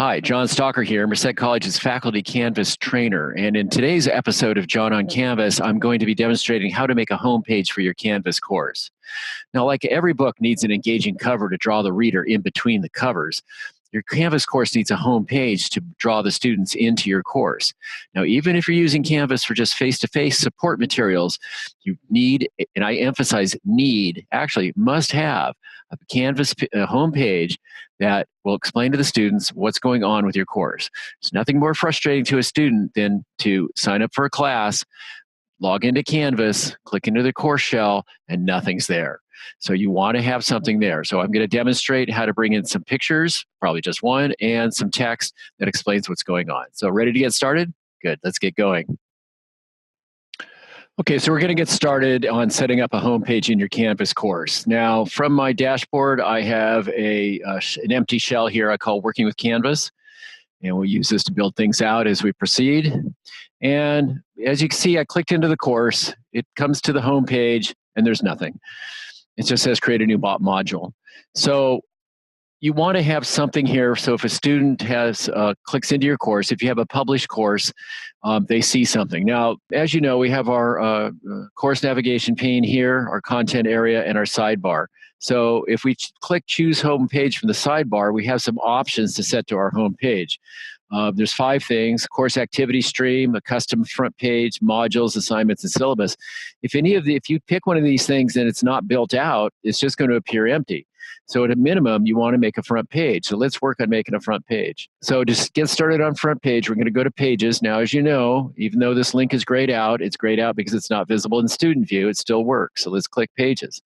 Hi, John Stalker here, Merced College's faculty Canvas trainer. And in today's episode of John on Canvas, I'm going to be demonstrating how to make a homepage for your Canvas course. Now, like every book needs an engaging cover to draw the reader in between the covers, your Canvas course needs a homepage to draw the students into your course. Now, even if you're using Canvas for just face-to-face support materials, you need, and I emphasize need, actually must have a Canvas homepage that will explain to the students what's going on with your course. It's nothing more frustrating to a student than to sign up for a class, log into Canvas, click into the course shell, and nothing's there. So you want to have something there. So I'm going to demonstrate how to bring in some pictures, probably just one, and some text that explains what's going on. So ready to get started? Good, let's get going. Okay, so we're going to get started on setting up a homepage in your Canvas course. Now, from my dashboard, I have an empty shell here I call Working with Canvas. And we'll use this to build things out as we proceed. And as you can see, I clicked into the course. It comes to the home page, and there's nothing. It just says create a new module. So you want to have something here. So if a student clicks into your course, if you have a published course, they see something. Now, as you know, we have our course navigation pane here, our content area, and our sidebar. So if we click choose home page from the sidebar, we have some options to set to our home page. There's 5 things: course activity stream, a custom front page, modules, assignments, and syllabus. If you pick one of these things and it's not built out, it's just going to appear empty. So at a minimum, you want to make a front page. So let's work on making a front page. So just get started on front page. We're going to go to pages. Now, as you know, even though this link is grayed out, it's grayed out because it's not visible in student view. It still works. So let's click pages.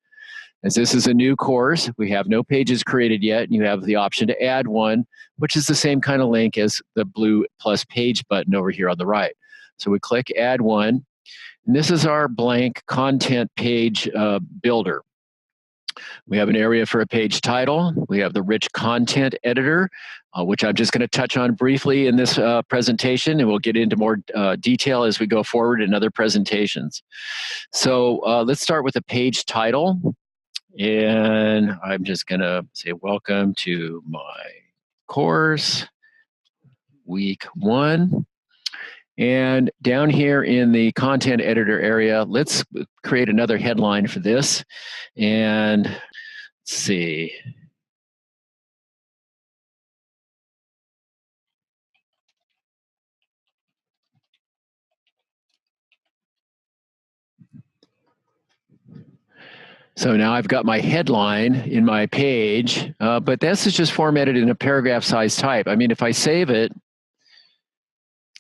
As this is a new course, we have no pages created yet, and you have the option to add one, which is the same kind of link as the blue plus page button over here on the right. So we click add one, and this is our blank content page builder. We have an area for a page title. We have the rich content editor, which I'm just going to touch on briefly in this presentation, and we'll get into more detail as we go forward in other presentations. So let's start with a page title. And I'm just going to say, welcome to my course, week 1. And down here in the content editor area, let's create another headline for this. And let's see. So now I've got my headline in my page, but this is just formatted in a paragraph size type. I mean, if I save it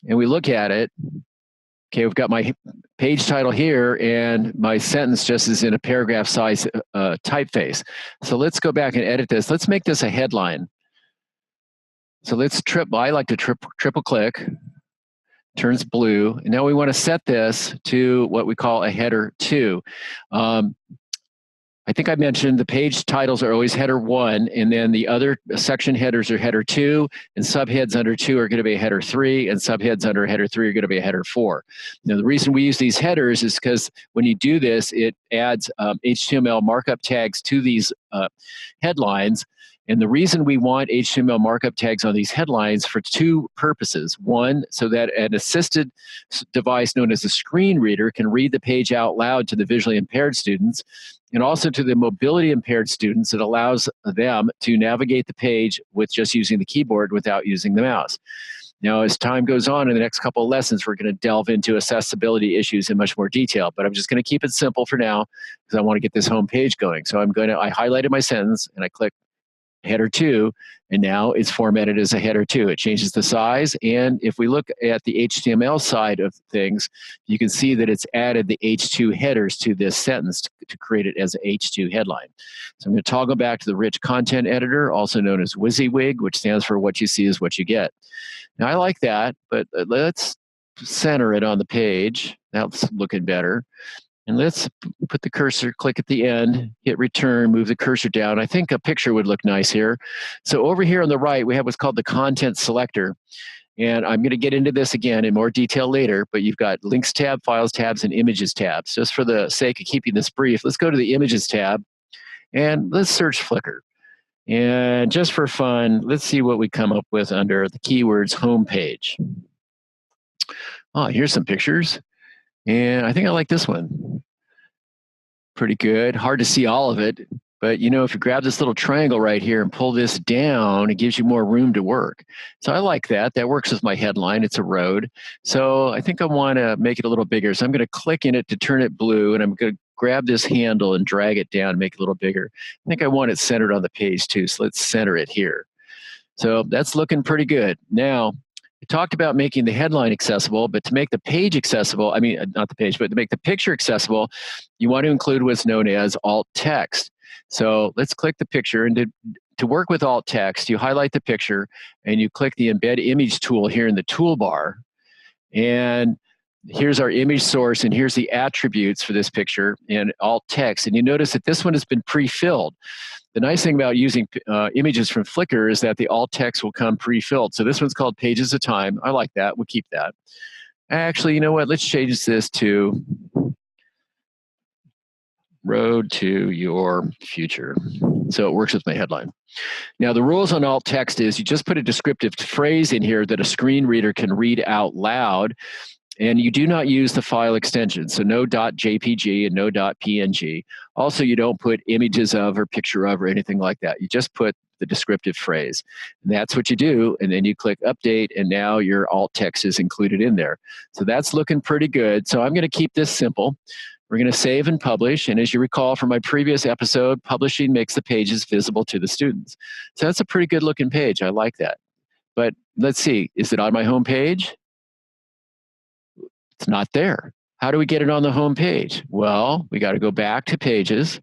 and we look at it, okay, we've got my page title here, and my sentence just is in a paragraph size typeface. So let's go back and edit this. Let's make this a headline. So I like to triple click, turns blue. And now we want to set this to what we call a header 2. I think I mentioned the page titles are always header 1, and then the other section headers are header 2, and subheads under 2 are going to be a header 3, and subheads under header 3 are going to be a header 4. Now, the reason we use these headers is because when you do this, it adds HTML markup tags to these headlines. And the reason we want HTML markup tags on these headlines for 2 purposes. One, so that an assisted device known as a screen reader can read the page out loud to the visually impaired students, and also to the mobility impaired students. It allows them to navigate the page with just using the keyboard without using the mouse. Now, as time goes on in the next couple of lessons, we're going to delve into accessibility issues in much more detail, but I'm just going to keep it simple for now because I want to get this home page going. So I highlighted my sentence and I click header 2, and now it's formatted as a header 2. It changes the size, and if we look at the HTML side of things, you can see that it's added the H2 headers to this sentence to create it as an H2 headline. So I'm going to toggle back to the rich content editor, also known as WYSIWYG, which stands for what you see is what you get. Now I like that, but let's center it on the page. That's looking better. And let's put the cursor, click at the end, hit return, move the cursor down. I think a picture would look nice here. So over here on the right, we have what's called the content selector. And I'm going to get into this again in more detail later, but you've got links tab, files tabs, and images tabs. Just for the sake of keeping this brief, let's go to the images tab and let's search Flickr. And just for fun, let's see what we come up with under the keywords homepage. Oh, here's some pictures. And I think I like this one. Pretty good. Hard to see all of it. But you know, if you grab this little triangle right here and pull this down, it gives you more room to work. So I like that. That works with my headline. It's a road. So I think I want to make it a little bigger. So I'm going to click in it to turn it blue, and I'm going to grab this handle and drag it down and make it a little bigger. I think I want it centered on the page too. So let's center it here. So that's looking pretty good. Now, we talked about making the headline accessible, but to make the page accessible, I mean, not the page, but to make the picture accessible, you want to include what's known as alt text. So let's click the picture, and to work with alt text, you highlight the picture and you click the embed image tool here in the toolbar. And here's our image source, and here's the attributes for this picture in alt text. And you notice that this one has been pre-filled. The nice thing about using images from Flickr is that the alt text will come pre-filled. So this one's called Pages at a Time. I like that. We'll keep that. Actually, you know what? Let's change this to Road to Your Future. So it works with my headline. Now, the rules on alt text is you just put a descriptive phrase in here that a screen reader can read out loud. And you do not use the file extension, so no .jpg and no .png. Also, you don't put images of or picture of or anything like that. You just put the descriptive phrase. And that's what you do, and then you click update, and now your alt text is included in there. So that's looking pretty good. So I'm going to keep this simple. We're going to save and publish, and as you recall from my previous episode, publishing makes the pages visible to the students. So that's a pretty good looking page. I like that. But let's see, is it on my home page? It's not there. How do we get it on the home page? Well, we got to go back to Pages.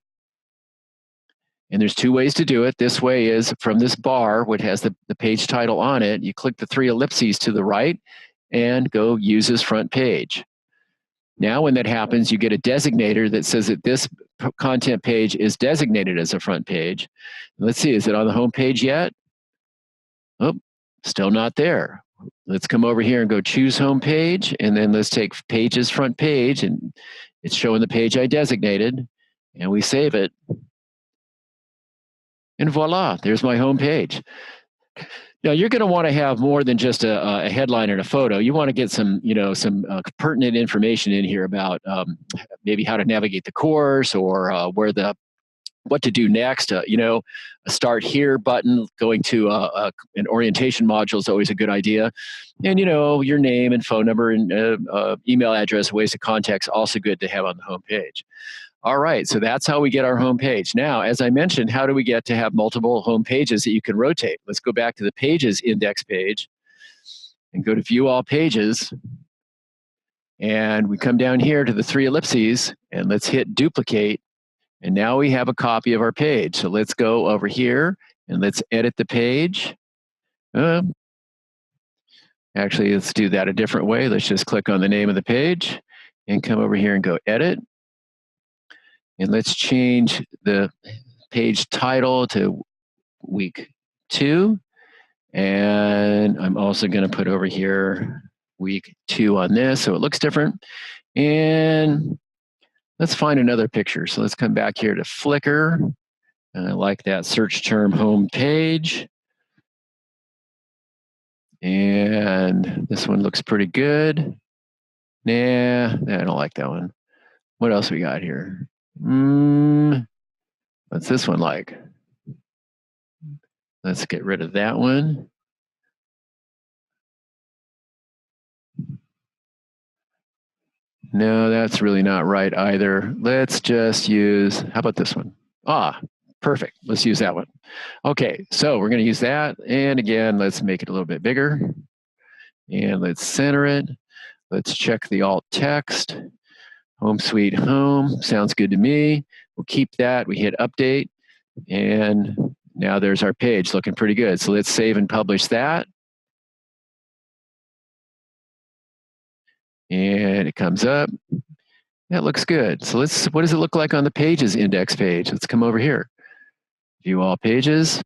And there's two ways to do it. This way is from this bar, which has the page title on it, you click the three ellipses to the right and go Use as Front Page. Now, when that happens, you get a designator that says that this content page is designated as a front page. Let's see, is it on the home page yet? Oh, still not there. Let's come over here and go choose home page, and then let's take Pages front page, and it's showing the page I designated, and we save it. And voila, there's my home page. Now, you're going to want to have more than just a headline and a photo. You want to get some, some pertinent information in here about maybe how to navigate the course, or what to do next. A Start Here button going to an orientation module is always a good idea. And, your name and phone number and email address, ways to contact is also good to have on the home page. All right, so that's how we get our home page. Now, as I mentioned, how do we get to have multiple home pages that you can rotate? Let's go back to the Pages index page and go to View All Pages. And we come down here to the three ellipses, and let's hit Duplicate. And now we have a copy of our page. So let's go over here and let's edit the page. Actually, let's do that a different way. Let's just click on the name of the page and come over here and go Edit. And let's change the page title to Week 2. And I'm also going to put over here Week 2 on this so it looks different. And let's find another picture. So let's come back here to Flickr. And I like that search term home page. And this one looks pretty good. Nah, I don't like that one. What else we got here? What's this one like? Let's get rid of that one. No, that's really not right either. Let's just use, how about this one? Perfect. Let's use that one. Okay, so we're going to use that. And again, let's make it a little bit bigger. And let's center it. Let's check the alt text. Home Sweet Home. Sounds good to me. We'll keep that. We hit Update. And now there's our page looking pretty good. So let's save and publish that. And it comes up. That looks good. So what does it look like on the Pages index page? Let's come over here. View All Pages.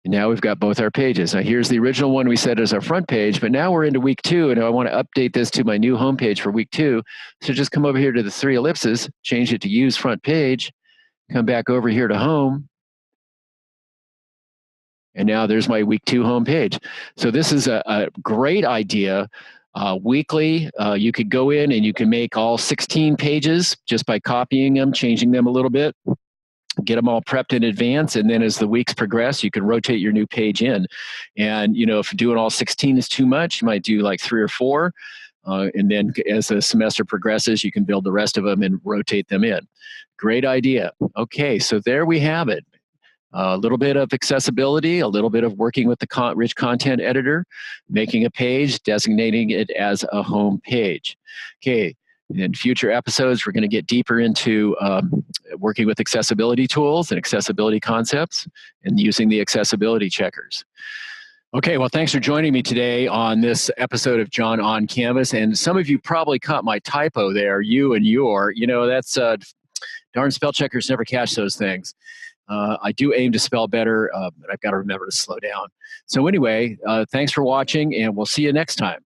And now we've got both our pages. Now here's the original one we set as our front page, but now we're into Week 2, and I want to update this to my new home page for Week 2. So just come over here to the three ellipses, change it to Use Front Page, come back over here to Home, And now there's my week 2 homepage. So this is a great idea. Weekly, you could go in and you can make all 16 pages just by copying them, changing them a little bit, get them all prepped in advance. And then as the weeks progress, you can rotate your new page in. And, if doing all 16 is too much, you might do like 3 or 4. And then as the semester progresses, you can build the rest of them and rotate them in. Great idea. Okay, so there we have it. A little bit of accessibility, a little bit of working with the rich content editor, making a page, designating it as a home page. Okay, in future episodes, we're going to get deeper into working with accessibility tools and accessibility concepts and using the accessibility checkers. Okay, well, thanks for joining me today on this episode of John on Canvas. And some of you probably caught my typo there, you and your. That's darn spell checkers never catch those things. I do aim to spell better, but I've got to remember to slow down. So anyway, thanks for watching, and we'll see you next time.